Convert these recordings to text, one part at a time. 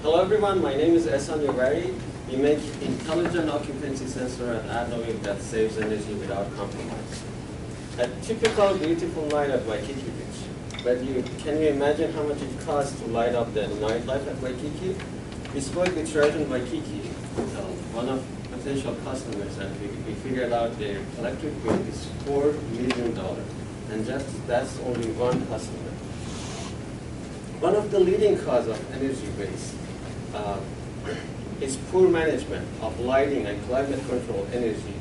Hello everyone, my name is Ehsan Yovari. We make intelligent occupancy sensor at adnovia that saves energy without compromise. A typical beautiful night at Waikiki Beach. But can you imagine how much it costs to light up the nightlife at Waikiki? We spoke with Sheraton Waikiki, one of potential customers, and we figured out their electric bill is $4 million. And that's only one customer. One of the leading causes of energy waste is poor management of lighting and climate control energy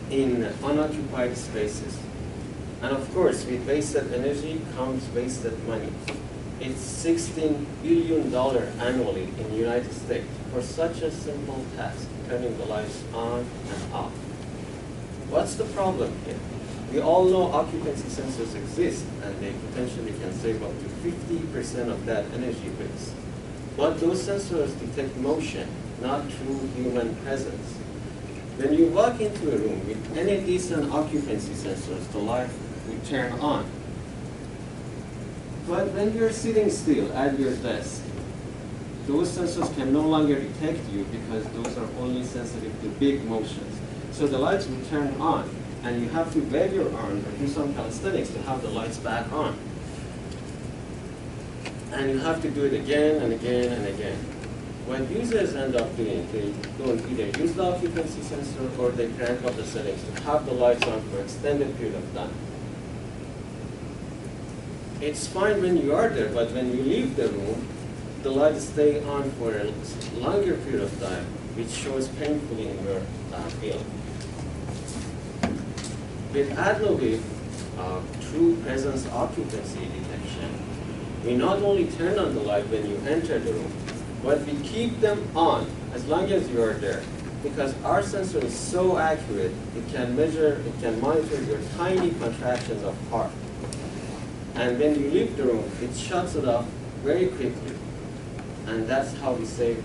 in unoccupied spaces. And of course, with wasted energy comes wasted money. It's $16 billion annually in the United States for such a simple task, turning the lights on and off. What's the problem here? We all know occupancy sensors exist, and they potentially can save up to 50% of that energy waste. But those sensors detect motion, not true human presence. When you walk into a room with any decent occupancy sensors, the light will turn on. But when you're sitting still at your desk, those sensors can no longer detect you because those are only sensitive to big motions. So the lights will turn on, and you have to wave your arms or do some calisthenics to have the lights back on. And you have to do it again and again and again. What users end up doing, they don't either use the occupancy sensor or they crank up the settings to have the lights on for an extended period of time. It's fine when you are there, but when you leave the room, the lights stay on for a longer period of time, which shows painfully in your bill. With adnovia, true presence occupancy detection, we not only turn on the light when you enter the room, but we keep them on as long as you are there. Because our sensor is so accurate, it can measure, it can monitor your tiny contractions of heart. And when you leave the room, it shuts it off very quickly. And that's how we save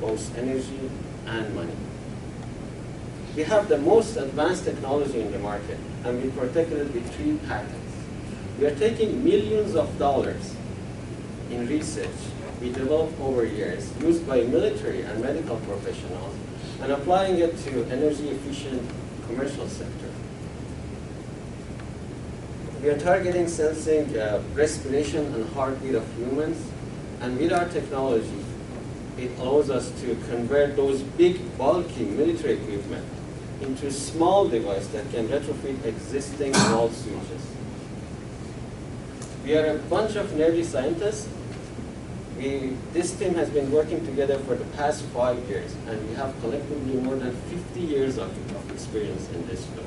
both energy and money. We have the most advanced technology in the market, and we protected it with 3 patents. We are taking millions of dollars in research we developed over years, used by military and medical professionals, and applying it to energy-efficient commercial sector. We are targeting sensing respiration and heartbeat of humans, and with our technology, it allows us to convert those big, bulky military equipment into small devices that can retrofit existing wall switches. We are a bunch of nerdy scientists. This team has been working together for the past 5 years, and we have collectively more than 50 years of experience in this field.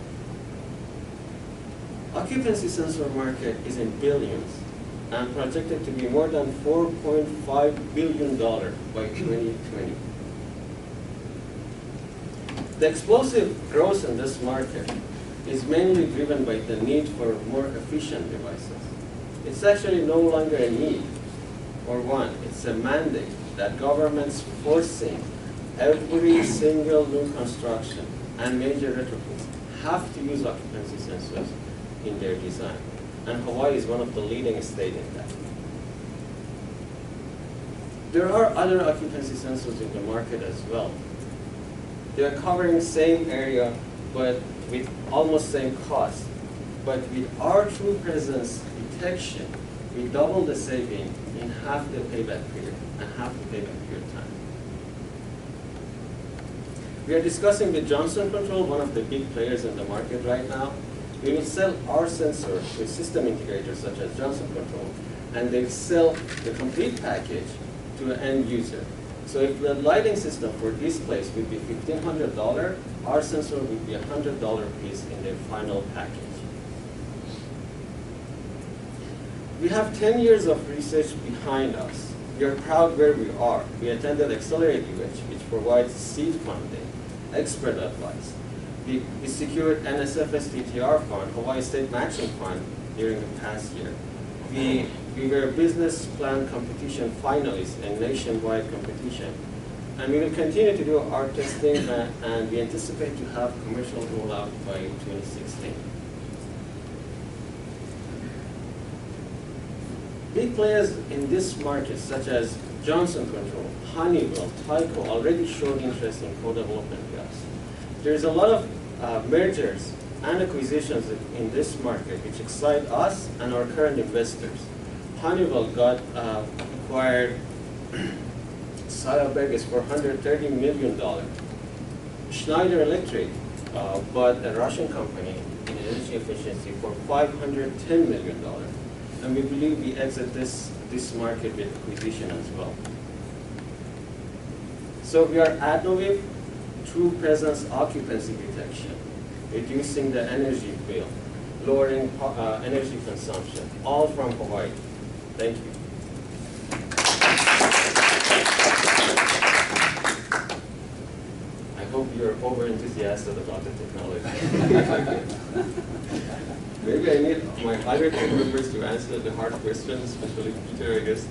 Occupancy sensor market is in billions and projected to be more than $4.5 billion by 2020. The explosive growth in this market is mainly driven by the need for more efficient devices. It's actually no longer a need or want, it's a mandate that governments forcing every single new construction and major retrofits have to use occupancy sensors in their design. And Hawaii is one of the leading states in that. There are other occupancy sensors in the market as well. They are covering same area, but with almost same cost. But with our true presence detection, we double the saving in half the payback period and half the payback period time. We are discussing with Johnson Control, one of the big players in the market right now. We will sell our sensor to system integrators such as Johnson Control, and they sell the complete package to an end user. So if the lighting system for this place will be $1,500, our sensor will be $100 piece in the final package. We have 10 years of research behind us. We are proud where we are. We attended Accelerate UH, which provides seed funding, expert advice. We secured NSF STTR fund, Hawaii State Matching Fund, during the past year. We were business plan competition finalists in nationwide competition. And we will continue to do our testing, and we anticipate to have commercial rollout by 2016. Big players in this market, such as Johnson Control, Honeywell, Tyco already showed interest in co-development gas. There's a lot of mergers and acquisitions in this market which excite us and our current investors. Honeywell got acquired Cyberberg for $130 million. Schneider Electric bought a Russian company in energy efficiency for $510 million. And we believe we exit this market with acquisition as well. So we are adnovia true presence occupancy detection, reducing the energy bill, lowering energy consumption, all from Hawaii. Thank you. I hope you're over-enthusiastic about the technology. Maybe I need my other team members to answer the hard questions, especially Peter, I guess.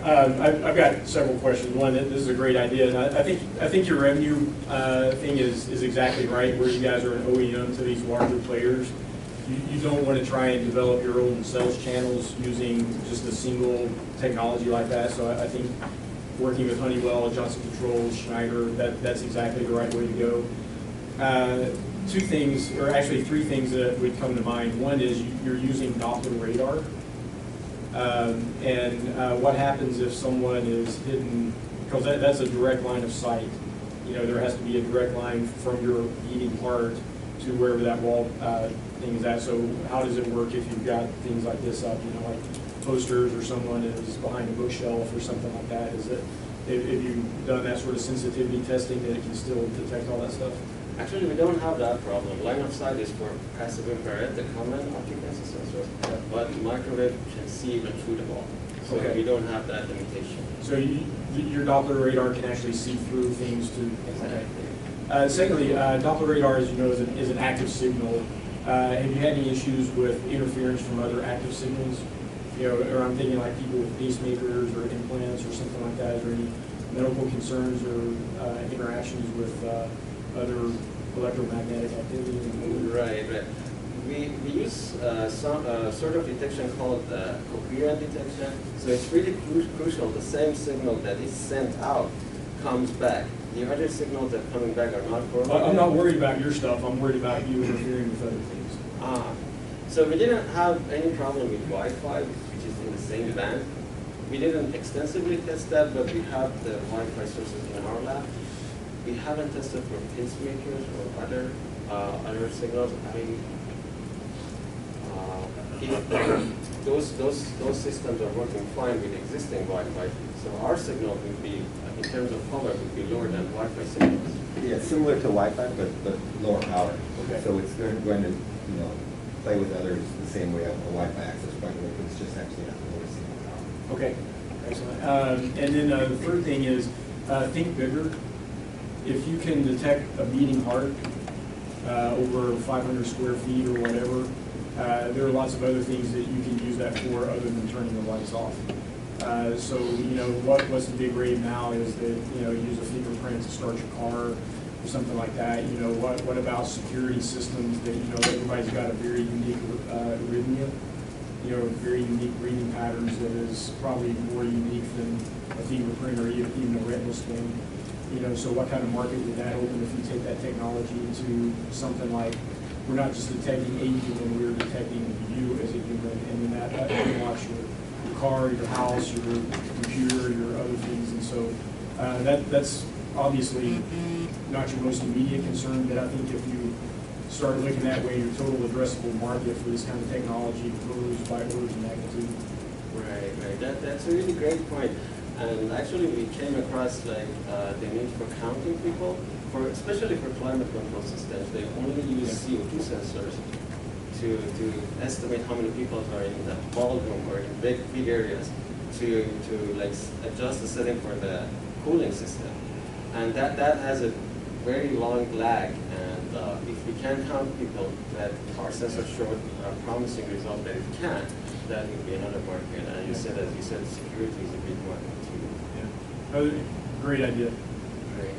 I've got several questions. One, this is a great idea, and I think your revenue thing is exactly right. Where you guys are an OEM to these larger players, you don't want to try and develop your own sales channels using just a single technology like that. So I think working with Honeywell, Johnson Controls, Schneider, that's exactly the right way to go. Two things, or actually three things that would come to mind. One is you're using Doppler radar. What happens if someone is hidden, because that's a direct line of sight. You know, there has to be a direct line from your beating heart to wherever that wall thing is at. So how does it work if you've got things like this up, you know, like posters, or someone is behind a bookshelf or something like that? Is it, have you done that sort of sensitivity testing that it can still detect all that stuff? Actually, we don't have that problem. Line of sight is for passive infrared, the common occupancy sensors, but microwave can see even through the wall. So we don't have that limitation. So your Doppler radar can actually see through things to... Exactly. Secondly, Doppler radar, as you know, is an active signal. Have you had any issues with interference from other active signals? You know, or I'm thinking like people with pacemakers or implants or something like that. Is there any medical concerns or interactions with other electromagnetic activity? Right. We use some sort of detection called coherent detection. So it's really crucial. The same signal that is sent out comes back. The other signals that are coming back are not correlated. I'm not worried about your stuff. I'm worried about you interfering with other things. So we didn't have any problem with Wi-Fi, which is in the same band. We didn't extensively test that, but we have the Wi-Fi sources in our lab. We haven't tested for pacemakers or other signals. I mean, if those systems are working fine with existing Wi-Fi, so our signal would be, in terms of power, would be lower than Wi-Fi signals. Yeah, similar to Wi-Fi, but lower power. Okay. So it's going to, play with others the same way a Wi-Fi access point would. It's just actually at lower signal power. Okay, excellent. And then the third thing is, think bigger. If you can detect a beating heart over 500 square feet or whatever, there are lots of other things that you can use that for other than turning the lights off. So, what's the big rave now is that, you use a fingerprint to start your car or something like that. What about security systems that, everybody's got a very unique arrhythmia, very unique breathing patterns that is probably more unique than a fingerprint or even a retinal scan. So what kind of market would that open if you take that technology to something like, we're not just detecting a human, we're detecting you as a human, and then that can watch your car, your house, your computer, your other things. And so that's obviously not your most immediate concern, but I think if you start looking that way, your total addressable market for this kind of technology grows by orders of magnitude. Right. That's a really great point. And actually, we came across the need for counting people, especially for climate control systems. They only use CO2 sensors to estimate how many people are in the ballroom or in big areas to adjust the setting for the cooling system. And that has a very long lag. And if we can count people that our sensors showed a promising result that it can, that would be another market. And as you said, security is a big market too. Yeah. Great idea. Great.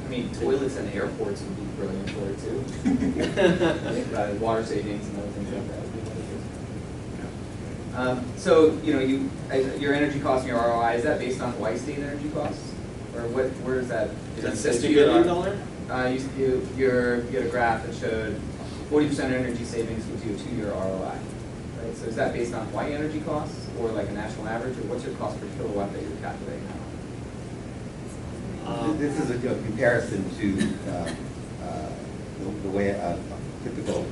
I mean, toilets and airports would be brilliant for it too. Water savings and other things like that would be another good. So, your energy cost and your ROI, is that based on Y-state energy costs? Or where is that? Is that $60 billion? You had a graph that showed 40% energy savings gives you a 2-year ROI. Right? So is that based on Y energy costs or like a national average, or what's your cost per kilowatt that you're calculating now? This is a comparison to the way a typical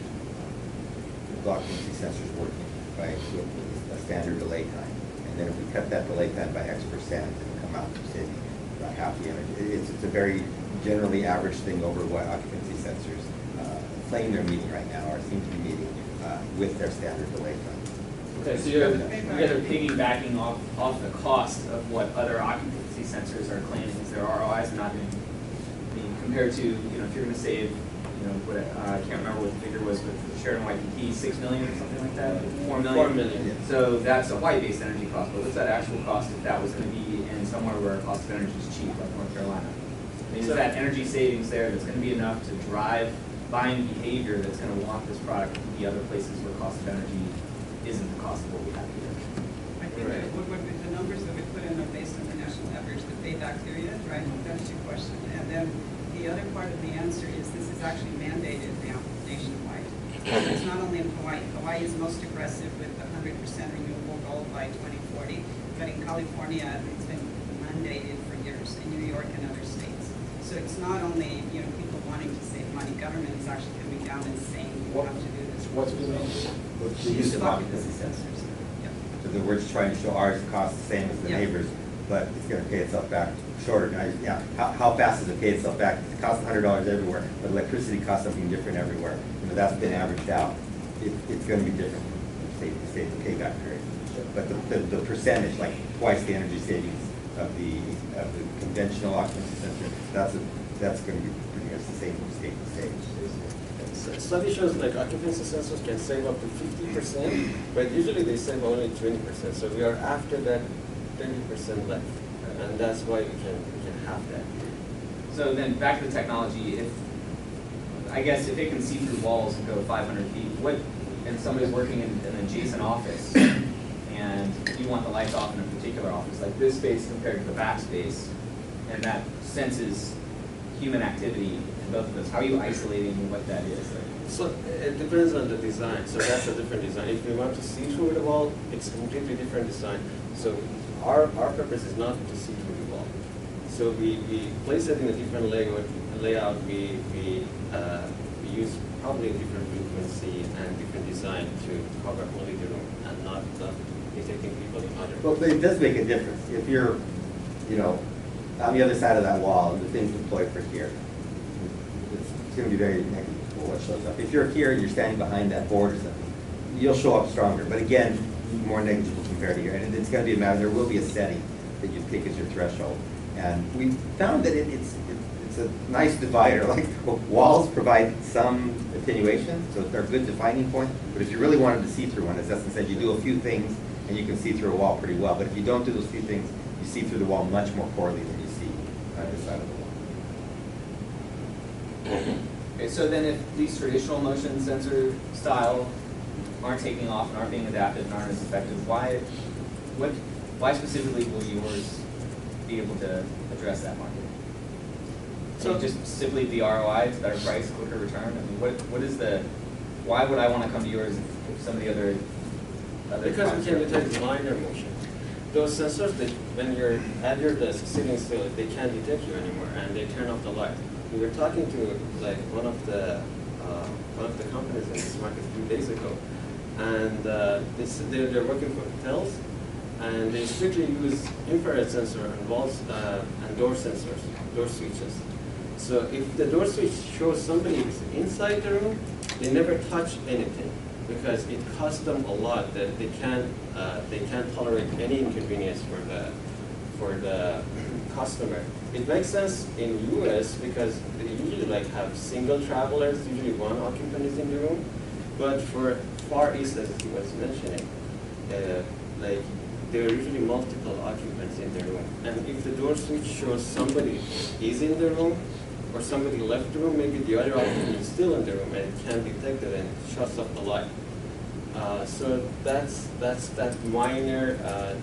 occupancy sensor is working, right, with a standard delay time. And then if we cut that delay time by X%, it'll come out to saving about half the energy. It's a very generally average thing over what occupancy sensors claim they're meeting right now, or seem to be meeting with their standard delay time. Okay, so you guys are piggybacking off the cost of what other occupancy sensors are claiming as their ROIs are not being compared to, if you're going to save, I can't remember what the figure was, but Sheridan YPP, 6 million or something like that, 4 million. 4 million. Yeah. So that's a Y-based energy cost, but what's that actual cost if that was going to be in somewhere where cost of energy is cheap, like North Carolina? I mean, is that energy savings there that's going to be enough to drive buying behavior that's going to want this product to be other places where cost of energy isn't the cost of what we have here? I think Right. that the numbers that we put in are based on the national average, the payback period, right? That's your question. And then the other part of the answer is this is actually mandated now nationwide. So it's not only in Hawaii. Hawaii is most aggressive with the 100% renewable goal by 2040, but in California it's been mandated for years, in New York and other states. So it's not only people wanting to save money. Government is actually coming down and saying you have to do this. What's being The use of occupancy sensors. Yep. So that we're just trying to show ours costs the same as the Yeah. neighbors, but it's going to pay itself back shorter. Now, how fast does it pay itself back? It costs $100 everywhere, but electricity costs something different everywhere. That's been averaged out. It's going to be different from state to payback period. But the percentage, like twice the energy savings of the conventional occupancy sensor, that's going to be pretty much the same from state to state. Study shows like occupancy sensors can save up to 50%, but usually they save only 20%. So we are after that 30% left, and that's why we can have that. So then back to the technology, if it can see through walls and go 500 feet, and somebody's working in an adjacent office, and you want the lights off in a particular office, like this space compared to the back space, and that senses human activity in both of those, how are you isolating what that is? So it depends on the design. So that's a different design. If we want to see through the wall, it's a completely different design. So our purpose is not to see through the wall. So we place it in a different layout. We use probably a different frequency and different design to cover only the room and not detecting people in other. Well, it does make a difference. If you're, on the other side of that wall and the thing's deployed for here, it's going to be very negligible what shows up. If you're here and you're standing behind that board or something, you'll show up stronger. But again, more negligible compared to here. And it's going to be a matter, there will be a setting that you pick as your threshold. And we found that it's a nice divider. Like walls provide some attenuation, so they're a good defining point. But if you really wanted to see through one, as Eston said, you do a few things and you can see through a wall pretty well. But if you don't do those few things, you see through the wall much more poorly than you see on this side of the wall. Okay, so then if these traditional motion sensor style aren't taking off and aren't being adapted and aren't as effective, why specifically will yours be able to address that market? So just simply the ROI, it's better price, quicker return. I mean, why would I want to come to yours if some of the other because we can detect minor motion. Those sensors, when you're at your desk sitting still, they can't detect you anymore, and they turn off the light. We were talking to like one of the companies in this market a few days ago, and they're working for hotels, and they strictly use infrared sensor and walls and door sensors, door switches. So if the door switch shows somebody is inside the room, they never touch anything because it costs them a lot that they can't tolerate any inconvenience for the customer. It makes sense in US because they usually have single travelers, usually one occupant is in the room. But for Far East, as he was mentioning, there are usually multiple occupants in the room. And if the door switch shows somebody is in the room or somebody left the room, maybe the other occupant is still in the room and it can't detect it and shuts off the light. So that's that minor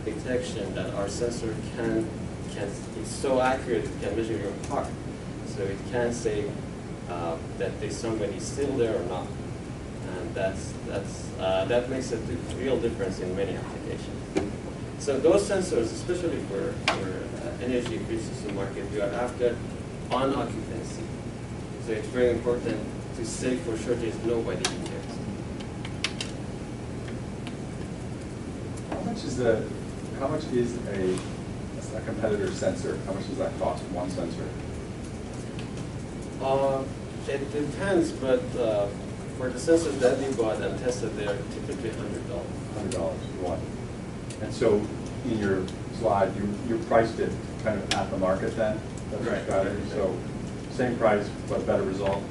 detection that our sensor can it's so accurate it can measure your heart. So it can say that there's somebody still there or not, and that makes a real difference in many applications. So those sensors, especially for energy efficiency market, we are after on occupancy. So it's very important to say for sure there's nobody in there. How much is a competitor sensor? How much does that cost, one sensor? It depends, but for the sensors that we bought and tested, they are typically $100. $100 for one. And so in your slide, you priced it kind of at the market then? That's your Right. strategy. So same price, but better result?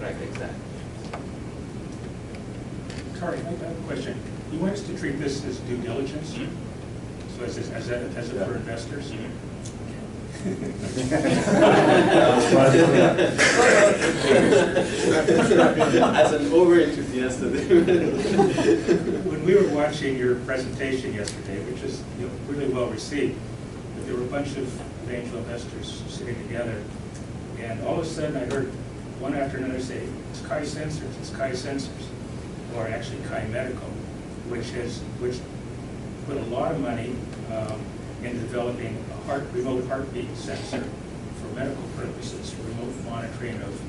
Right, exactly. Sorry, I have a question. You want us to treat this as due diligence? So as it for investors? As an over-enthusiastic. When we were watching your presentation yesterday, which is really well received, but there were a bunch of angel investors sitting together, and all of a sudden I heard one after another say, it's Kai Sensors, it's Kai Sensors, or actually Kai Medical, which put a lot of money in developing a remote heartbeat sensor for medical purposes, for remote monitoring of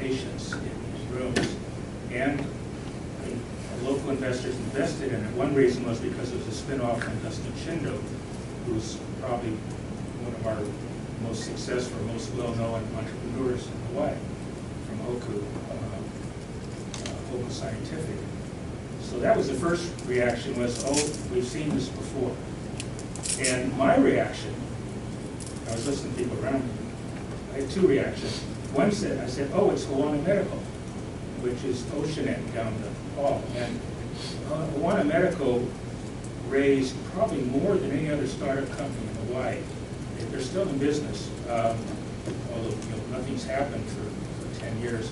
patients in these rooms. And local investors invested in it. One reason was because it was a spin-off from Dustin Shindo, who's probably one of our most successful, most well-known entrepreneurs in Hawaii, from Oku Scientific. So that was the first reaction was, oh, we've seen this before. And my reaction, I was listening to people around me, I had two reactions. One said, I said, oh, it's Hawana Medical, which is Oceanet down the hall. And Hawana Medical raised probably more than any other startup company in Hawaii. They're still in business, although nothing's happened for 10 years.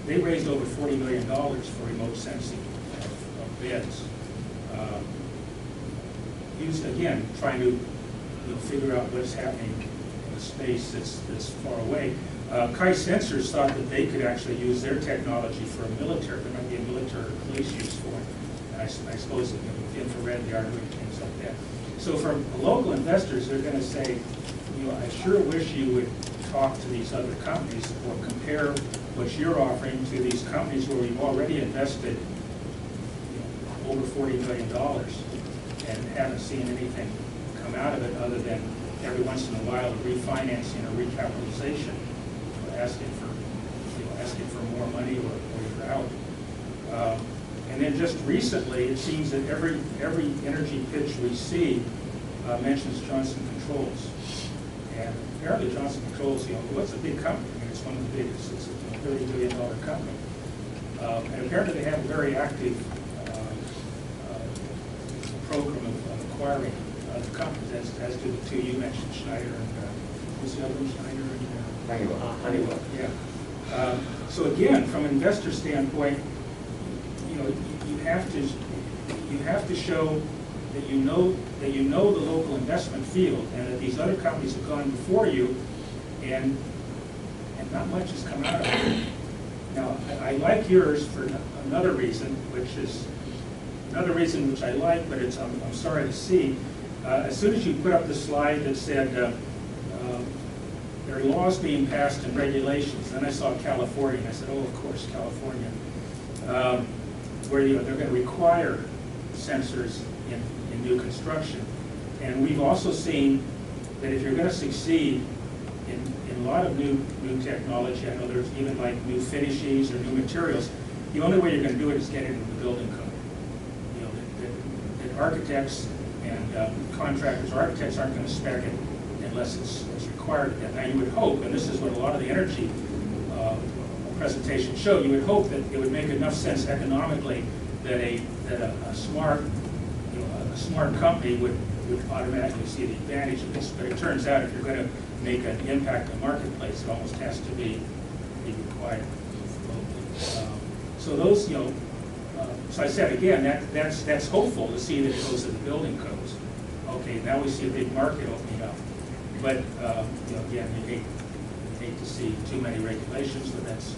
They raised over $40 million for remote sensing of beds. Used, again, trying to figure out what's happening in a space that's far away. Kai Sensors thought that they could actually use their technology for a military, there might be a military or police use for it. And I suppose infrared, the artery, things like that. So for local investors, they're going to say, I sure wish you would talk to these other companies or compare what you're offering to these companies where we've already invested over $40 million and haven't seen anything come out of it other than every once in a while a refinancing or recapitalization, asking for more money or you're out. And then just recently, it seems that every energy pitch we see mentions Johnson Controls. And apparently Johnson Controls, what's a big company? I mean, it's one of the biggest. It's a $30 billion company. And apparently they have a very active program of acquiring other companies, as do the two you mentioned, Schneider and who's the other one, Schneider and Honeywell. Yeah. So again, from an investor standpoint, you have to show that you know the local investment field, and that these other companies have gone before you, and not much has come out of it. Now, I like yours for another reason, which I like, but I'm sorry to see. As soon as you put up the slide that said there are laws being passed and regulations, then I saw California, and I said, oh, of course, California, where they're going to require sensors in new construction. And we've also seen that if you're going to succeed in a lot of new technology, I know there's even like new finishes or new materials, the only way you're going to do it is get it into the building code. That architects and contractors, architects aren't going to spec it unless it's required. Now you would hope, and this is what a lot of the energy presentation showed, you would hope that it would make enough sense economically that a smart company would automatically see the advantage of this. But it turns out if you're going to make an impact on the marketplace, it almost has to be required. So those, So I said, again, that's hopeful to see that it goes to the building codes. Okay, now we see a big market opening up. But, again, you hate to see too many regulations, but that's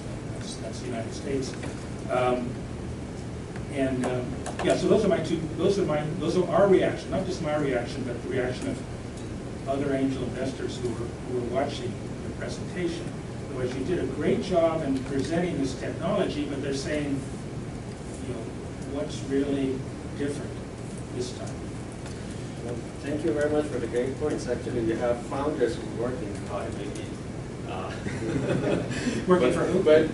the United States. Yeah, so those are our reaction, not just my reaction, but the reaction of other angel investors who were watching the presentation. Otherwise, you did a great job in presenting this technology, but they're saying, what's really different this time? Well, thank you very much for the great points. Actually, you have founders who work in Kai, maybe. Working for who? But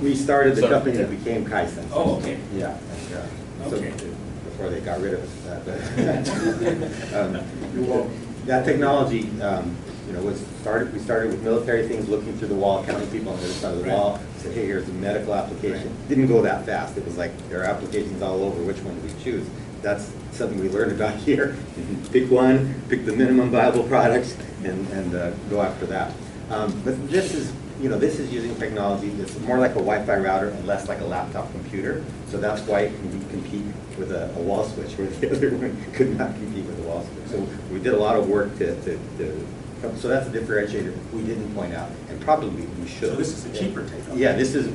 We started the So- company that became Kai Sensors. Oh, okay. Yeah. So Okay. before they got rid of us. That technology, we started with military things, looking through the wall, counting people on the other side of the wall. Said, hey, here's a medical application. Didn't go that fast. It was like, there are applications all over. Which one do we choose? That's something we learned about here. Pick one, pick the minimum viable products, and go after that. But this is using technology that's more like a Wi-Fi router and less like a laptop computer. So that's why it can compete with a wall switch, where the other one could not compete with a wall switch. So we did a lot of work so that's a differentiator we didn't point out, and probably we should. So this is a cheaper technology. Yeah, this is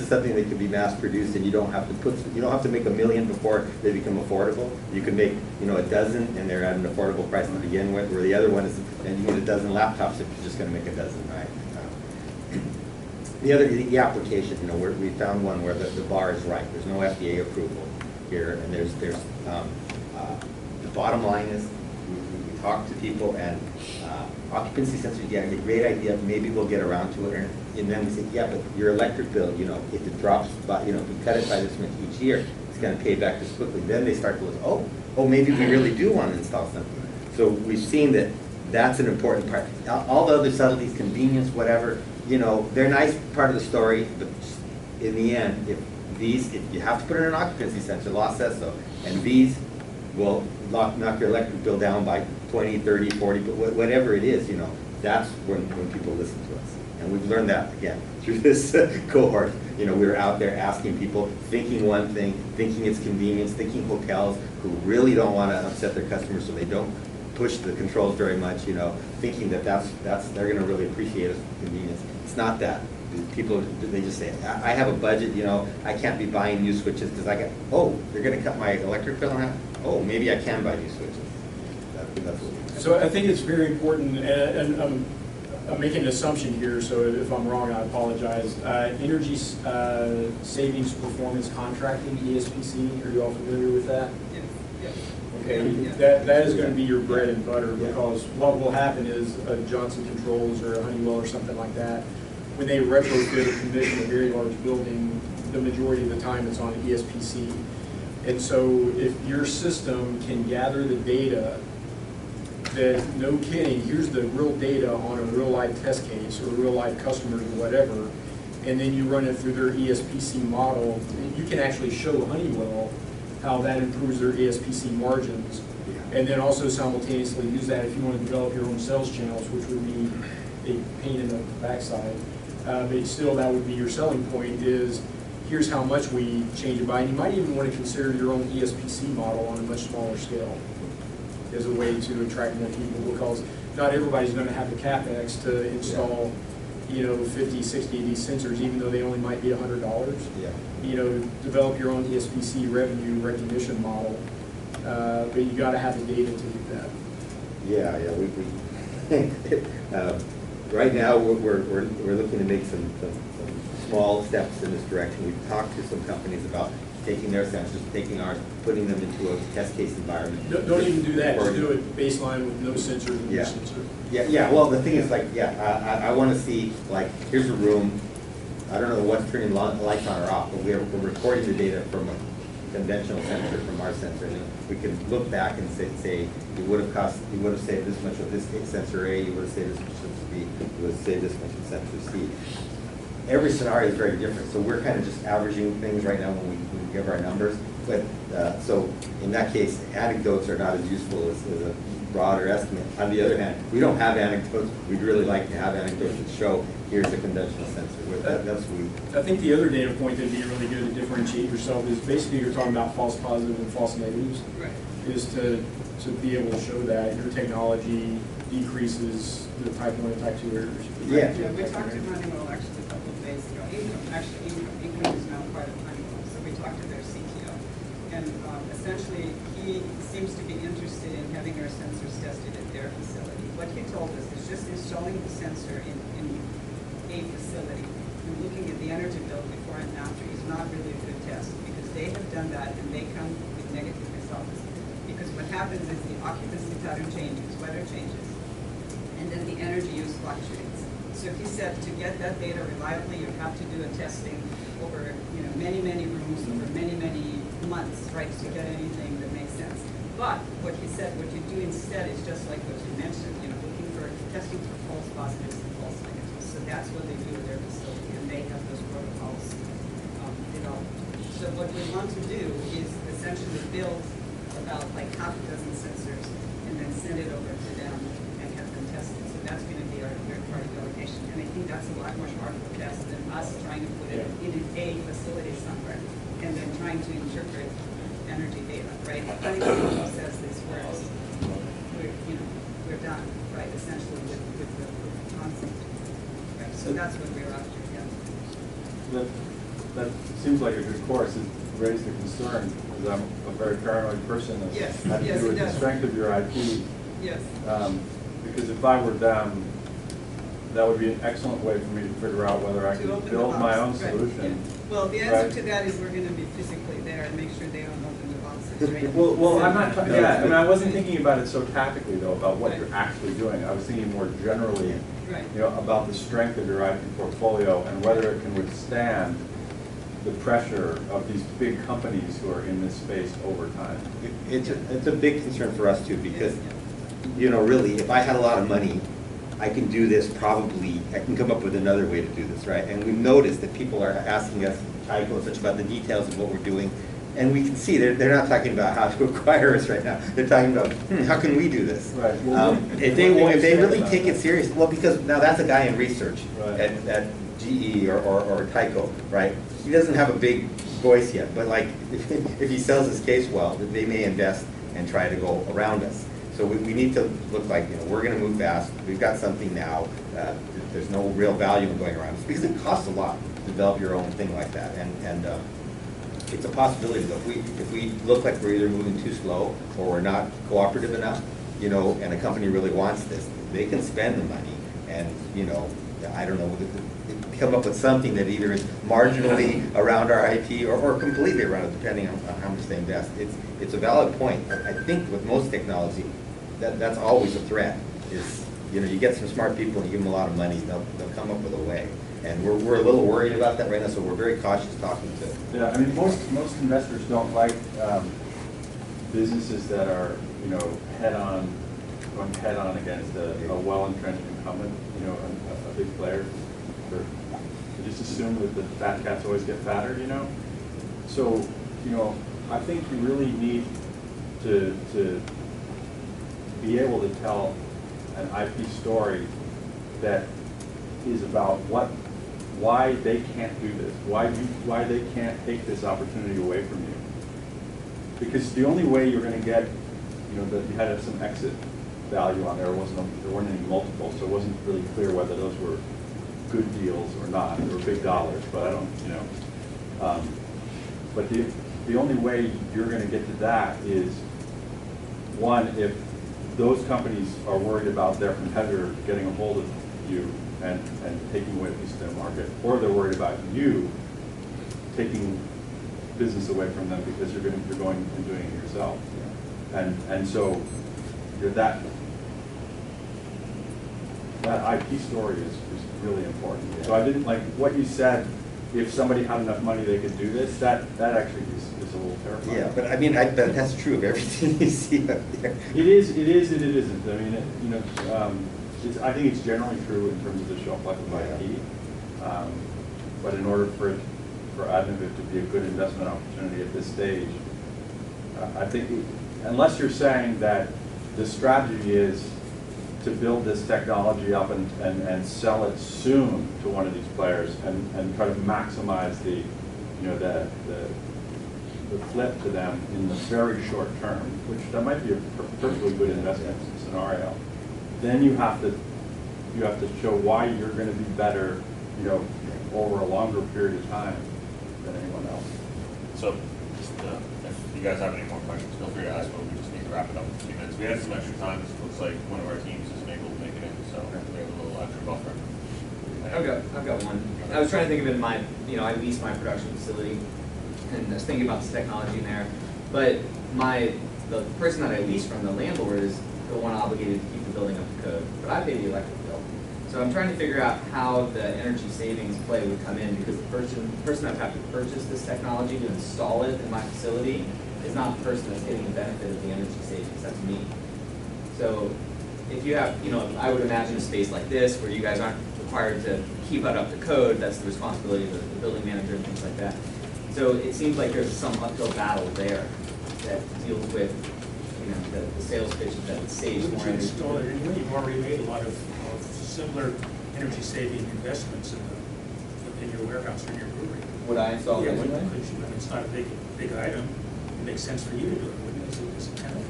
something that can be mass produced, and you don't have to make 1 million before they become affordable. You can make, a dozen, and they're at an affordable price to begin with, where the other one is, and you get a dozen laptops if you're just gonna make a dozen, right? The application, we found one where the bar is right. There's no FDA approval here, and there's the bottom line is, we talk to people, and occupancy sensors, yeah, a great idea, maybe we'll get around to it, and then we say, yeah, but your electric bill, if it drops by, if we cut it by this much each year, it's gonna pay back this quickly. Then they start to look, oh, maybe we really do want to install something. So we've seen that that's an important part. All the other subtleties, convenience, whatever, they're a nice part of the story, but in the end, if you have to put in an occupancy sensor, law says so, and these will knock your electric bill down by 20, 30, 40, but whatever it is, that's when people listen to us. And we've learned that, again, through this cohort. We were out there asking people, thinking one thing, thinking it's convenience, thinking hotels who really don't want to upset their customers, so they don't push the controls very much, thinking that they're going to really appreciate convenience. It's not that. People, they just say, I have a budget, I can't be buying new switches because they're going to cut my electric bill in half? Oh, maybe I can buy new switches. That's what So I think it's very important, and I'm making an assumption here, so if I'm wrong, I apologize. Energy Savings Performance Contracting, ESPC, are you all familiar with that? Yes. Okay, Yeah. that is going to be your bread and butter, because what will happen is a Johnson Controls or a Honeywell or something like that, when they retrofit or commission a very large building, the majority of the time it's on ESPC. And so if your system can gather the data that, no kidding, here's the real data on a real life test case or real life customers or whatever, and then you run it through their ESPC model, you can actually show Honeywell how that improves their ESPC margins. And then also simultaneously use that if you want to develop your own sales channels, which would be a pain in the backside. But still, that would be your selling point, is here's how much we change it by. And you might even want to consider your own ESPC model on a much smaller scale as a way to attract more people, because not everybody's going to have the CapEx to install 50, 60 of these sensors, even though they only might be $100. Yeah. Develop your own ESPC revenue recognition model, but you got to have the data to do that. Yeah. Right now, we're looking to make some small steps in this direction. We've talked to some companies about taking their sensors, taking ours, putting them into a test case environment. Don't even do that. Just do it baseline with no sensors and no sensor. Yeah. Well, the thing is, I want to see, here's a room. I don't know what's turning lights on or off, but we're recording the data from a conventional sensor, from our sensor. And we can look back and say you would have saved this much with this sensor A, you would have saved this much with B, you would have saved this much with sensor C. Every scenario is very different, so we're kind of just averaging things right now when we give our numbers. But so in that case, anecdotes are not as useful as broader estimate. On the other hand, we don't have anecdotes. We'd really like to have anecdotes that show here's a conventional sensor. That's what we. I think the other data point that'd be really good to differentiate yourself is basically you're talking about false positives and false negatives. Right. Is to be able to show that your technology decreases the type 1 and type 2 errors. Yeah. Yeah, we talked to Honeywell actually a couple of days ago. Ingram is now part of Honeywell, so we talked to their CTO. And essentially, he seems to be interested in having our sensors tested at their facility. What he told us is just installing the sensor in a facility and looking at the energy bill before and after is not really a good test, because they have done that and they come with negative results. Because what happens is the occupancy pattern changes, weather changes, and then the energy use fluctuates. So he said to get that data reliably, you have to do a testing over many, many rooms over many, many months, right, to get anything that makes sense. But what he said, what you do instead is just like what you mentioned, looking for testing for false positives and false negatives. So that's what they do at their facility, and they have those protocols developed. So what we want to do is essentially build about like half a dozen sensors and then send it over to them and have them tested. So that's going to be our third-party delegation. And I think that's a lot more powerful test than us trying to put it in a facility somewhere and then trying to interpret energy data, right? Honeywell says this works. We're done, right, essentially with the concept. Right? So that's what we're after, yeah. That seems like a good course. It raised the concern, because I'm a very paranoid person. That Yes, had to yes, do it with the does. strength of your IP. Yes. Because if I were them, that would be an excellent way for me to figure out whether I To could open the build my own box, right, solution. yeah. Well, the answer Right. to that is we're going to be physically there and make sure they don't open the boxes, right? Well, I'm not. Yeah, I mean, I wasn't thinking about it so tactically though about what you're actually doing. I was thinking more generally, Right. about the strength of your IP portfolio and whether it can withstand the pressure of these big companies who are in this space over time. It's a big concern for us too, because, really, if I had a lot of money, I can do this probably, I can come up with another way to do this, right? And we've noticed that people are asking us, Tyco and such, about the details of what we're doing. And we can see they're not talking about how to acquire us right now. They're talking about, how can we do this? Right. If they really take it serious, well, because now that's a guy in research Right. at GE or Tyco, right? He doesn't have a big voice yet, but like, if he sells his case well, they may invest and try to go around us. So we need to look like, we're going to move fast. We've got something now. There's no real value in going around us, because it costs a lot to develop your own thing like that. And it's a possibility though. If we look like we're either moving too slow or we're not cooperative enough, and a company really wants this, they can spend the money and, I don't know, come up with something that either is marginally around our IP or completely around it, depending on how much they invest. It's a valid point. I think with most technology, that's always a threat. Is you get some smart people and you give them a lot of money, they'll come up with a way. And we're a little worried about that right now, so we're very cautious talking to. Yeah, I mean, most investors don't like businesses that are going head on against a well-entrenched incumbent, a big player. They just assume that the fat cats always get fatter, So, I think you really need to be able to tell an IP story that is about why they can't do this, why they can't take this opportunity away from you. Because the only way you're going to get, that you had some exit value on there weren't any multiples, so it wasn't really clear whether those were good deals or not. They were big dollars, but I don't, but the only way you're going to get to that is, one, if those companies are worried about their competitor getting a hold of you and taking away a piece of their market, or they're worried about you taking business away from them because you're going and doing it yourself. And so that IP story is really important. So I didn't like what you said. If somebody had enough money, they could do this. That actually is a little terrifying. Yeah, but I mean, but that's true of everything you see up there. It is, and it isn't. I mean, I think it's generally true in terms of the shelf life of IP. But in order for adnovia to be a good investment opportunity at this stage, I think, unless you're saying that the strategy is to build this technology up and sell it soon to one of these players and try to maximize the, the flip to them in the very short term, which that might be a perfectly good investment scenario. Then you have to show why you're going to be better, over a longer period of time than anyone else. So, just, if you guys have any more questions, feel free to ask, but we just need to wrap it up in a few minutes. We had some extra time. It looks like one of our teams isn't able to make it in, so we have a little extra buffer. I've got one. I was trying to think of it in my, I lease my production facility, and I was thinking about this technology in there. But the person that I lease from, the landlord, is the one obligated to keep the building up to code. But I pay the electric bill. So I'm trying to figure out how the energy savings play would come in, because the person that would have to purchase this technology to install it in my facility is not the person that's getting the benefit of the energy savings. That's me. So if you have, I would imagine a space like this where you guys aren't required to keep it up to code. That's the responsibility of the building manager and things like that. So it seems like there's some uphill battle there that deals with, the sales pitch that it saves Wouldn't more you energy. install it anyway? You've already made a lot of similar energy-saving investments in your warehouse or in your brewery. Would I install Yeah, it wouldn't anyway? could you? I mean, it's not a big item. It makes sense for you to do it, wouldn't it? As a tenant?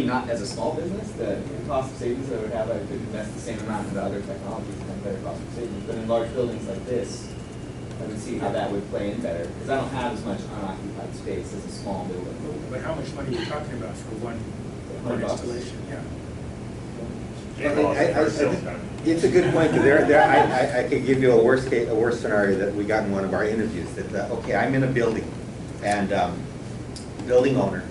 Not as a small business, the cost of savings I would have, I could invest the same amount into other technologies and have better cost of savings. But in large buildings like this, I would see how that would play in better, because I don't have as much unoccupied space as a small building. But how much money are you talking about for one $100? installation? Yeah. It's a good point, because I could give you a worst scenario that we got in one of our interviews. That okay, I'm in a building, and the building owner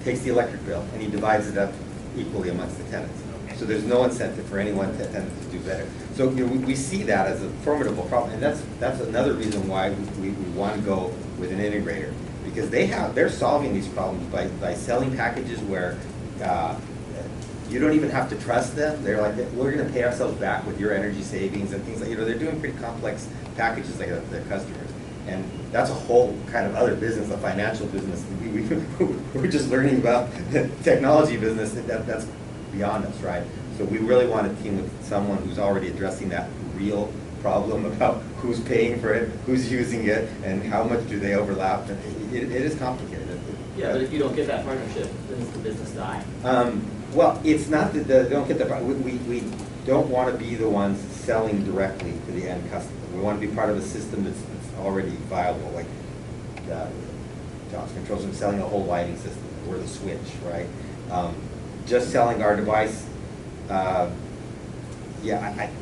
takes the electric bill and he divides it up equally amongst the tenants. So there's no incentive for any one tenant to do better. So we see that as a formidable problem, and that's another reason why we want to go with an integrator, because they're solving these problems by selling packages where you don't even have to trust them. They're like, we're going to pay ourselves back with your energy savings and things like, they're doing pretty complex packages like their customers. And that's a whole kind of other business, a financial business. We're just learning about the technology business. That's beyond us, right? So we really want to team with someone who's already addressing that real problem about who's paying for it, who's using it, and how much do they overlap. And it is complicated. Yeah, but if you don't get that partnership, then does the business die? Well, it's not that they don't get the, we don't want to be the ones selling directly to the end customer. We want to be part of a system that's already viable, like John's Controls and selling a whole lighting system. We're the switch, right? Just selling our device, yeah,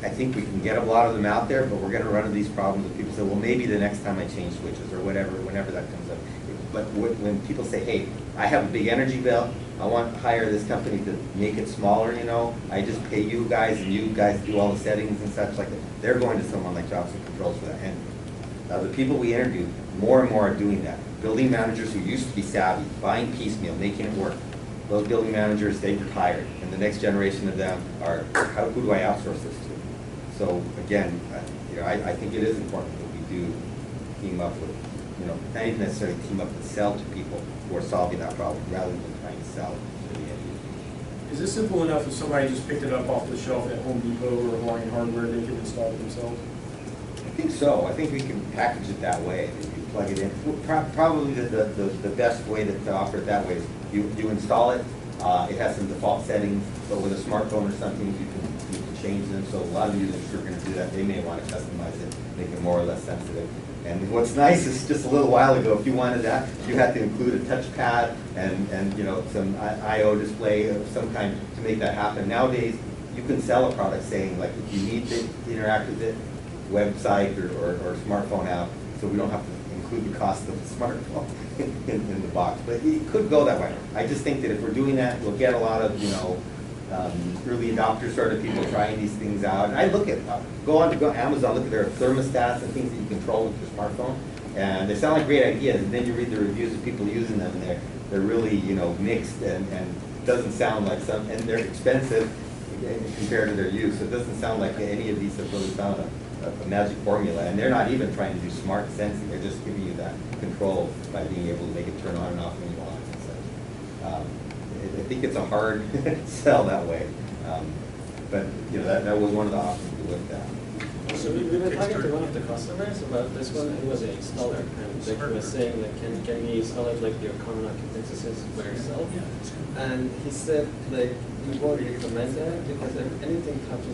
I think we can get a lot of them out there, but we're going to run into these problems with people say, well, maybe the next time I change switches or whatever, whenever that comes up. But when people say, hey, I have a big energy bill, I want to hire this company to make it smaller, I just pay you guys and you guys do all the settings and such like that, they're going to someone like Johnson Controls for that. And the people we interview, more and more are doing that. Building managers who used to be savvy, buying piecemeal, making it work. Those building managers, they've retired, and the next generation of them are, who do I outsource this to? So again, I think it is important that we do team up with, not even necessarily team up and sell to people who are solving that problem rather than trying to sell to the end user. Is this simple enough if somebody just picked it up off the shelf at Home Depot or Hawaiian Hardware, they could install it themselves? I think so. I think we can package it that way. That you plug it in. Probably the best way to offer it that way is you install it. It has some default settings, but with a smartphone or something, you can change them. So a lot of users who are going to do that, they may want to customize it, make it more or less sensitive. And what's nice is just a little while ago, if you wanted that, you had to include a touchpad and some I/O display of some kind to make that happen. Nowadays, you can sell a product saying like if you need to interact with it, website or smartphone app, so we don't have to include the cost of the smartphone in the box. But it could go that way. I just think that if we're doing that, we'll get a lot of early adopter sort of people trying these things out. And I look at go on Amazon, look at their thermostats and things that you control with your smartphone, and they sound like great ideas. And then you read the reviews of people using them, and they're really mixed and it doesn't sound like and they're expensive compared to their use. So it doesn't sound like any of these have really found a magic formula, and they're not even trying to do smart sensing. They're just giving you that control by being able to make it turn on and off when you want and such. I think it's a hard sell that way. But, you know, that was one of the options we looked at. So we were talking to one of the customers about this one. He was an installer, and like he was saying, like, can you install it like your common occupancy sensor for yourself? And he said, like, we won't recommend that because if anything touches